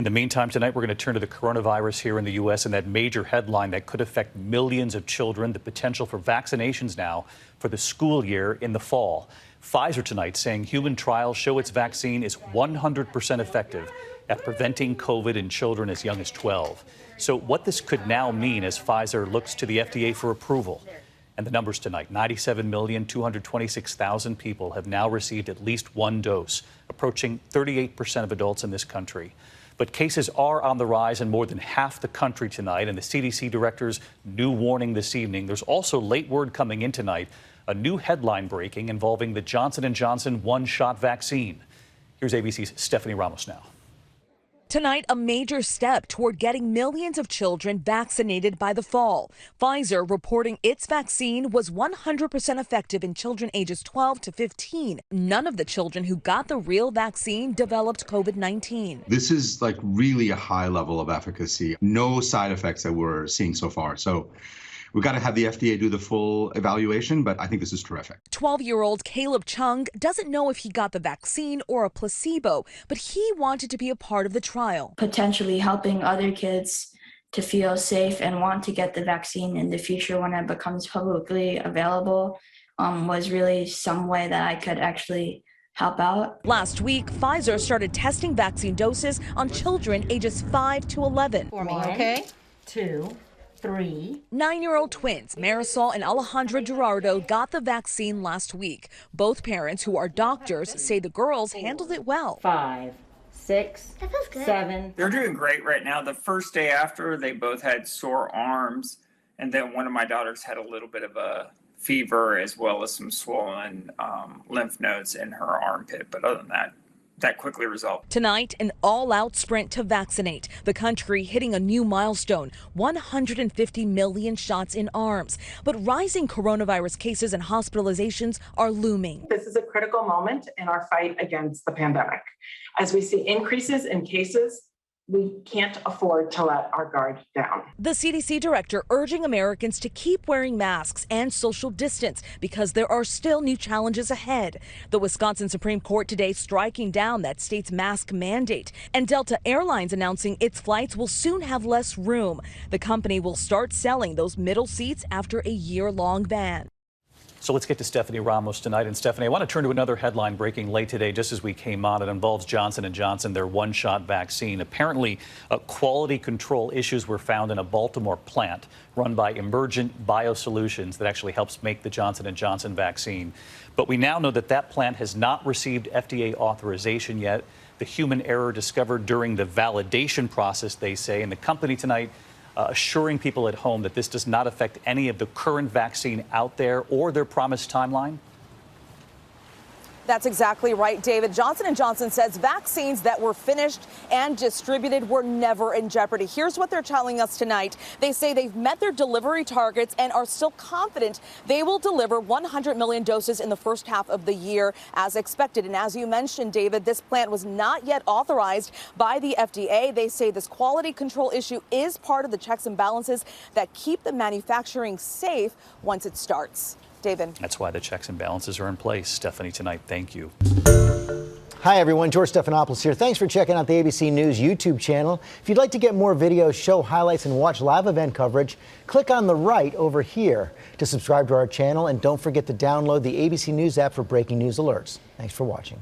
In the meantime, tonight we're going to turn to the coronavirus here in the U.S. and that major headline that could affect millions of children, the potential for vaccinations now for the school year in the fall. Pfizer tonight saying human trials show its vaccine is 100% effective at preventing COVID in children as young as 12. So what this could now mean as Pfizer looks to the FDA for approval. And the numbers tonight, 97,226,000 people have now received at least one dose, approaching 38% of adults in this country. But cases are on the rise in more than half the country tonight, and the CDC director's new warning this evening. There's also late word coming in tonight, a new headline breaking involving the Johnson & Johnson one-shot vaccine. Here's ABC's Stephanie Ramos now. Tonight, a major step toward getting millions of children vaccinated by the fall. Pfizer reporting its vaccine was 100% effective in children ages 12 to 15. None of the children who got the real vaccine developed COVID-19. This is like really a high level of efficacy. No side effects that we're seeing so far. So we've got to have the FDA do the full evaluation, but I think this is terrific. 12-year-old Caleb Chung doesn't know if he got the vaccine or a placebo, but he wanted to be a part of the trial. Potentially helping other kids to feel safe and want to get the vaccine in the future when it becomes publicly available was really some way that I could actually help out. Last week, Pfizer started testing vaccine doses on children ages 5 to 11. For me, okay? 2, 3. 9-year-old twins Marisol and Alejandra Gerardo got the vaccine last week. Both parents, who are doctors, say the girls handled it well. 5, 6, 7. They're doing great right now. The first day after, they both had sore arms, and then one of my daughters had a little bit of a fever as well as some swollen lymph nodes in her armpit. But other than that, that quickly resolved. Tonight, an all-out sprint to vaccinate. The country hitting a new milestone, 150 million shots in arms. But rising coronavirus cases and hospitalizations are looming. This is a critical moment in our fight against the pandemic. As we see increases in cases, we can't afford to let our guard down. The CDC director urging Americans to keep wearing masks and social distance because there are still new challenges ahead. The Wisconsin Supreme Court today striking down that state's mask mandate, and Delta Airlines announcing its flights will soon have less room. The company will start selling those middle seats after a year-long ban. So let's get to Stephanie Ramos tonight. And Stephanie, I want to turn to another headline breaking late today, just as we came on. It involves Johnson & Johnson, their one-shot vaccine. Apparently, quality control issues were found in a Baltimore plant run by Emergent Biosolutions that actually helps make the Johnson & Johnson vaccine. But we now know that that plant has not received FDA authorization yet. The human error discovered during the validation process, they say, and the company tonight assuring people at home that this does not affect any of the current vaccine out there or their promised timeline? That's exactly right, David. Johnson & Johnson says vaccines that were finished and distributed were never in jeopardy. Here's what they're telling us tonight. They say they've met their delivery targets and are still confident they will deliver 100 million doses in the first half of the year as expected. And as you mentioned, David, this plant was not yet authorized by the FDA. They say this quality control issue is part of the checks and balances that keep the manufacturing safe once it starts. David. That's why the checks and balances are in place. Stephanie, tonight, thank you. Hi, everyone. George Stephanopoulos here. Thanks for checking out the ABC News YouTube channel. If you'd like to get more videos, show highlights, and watch live event coverage, click on the right over here to subscribe to our channel. And don't forget to download the ABC News app for breaking news alerts. Thanks for watching.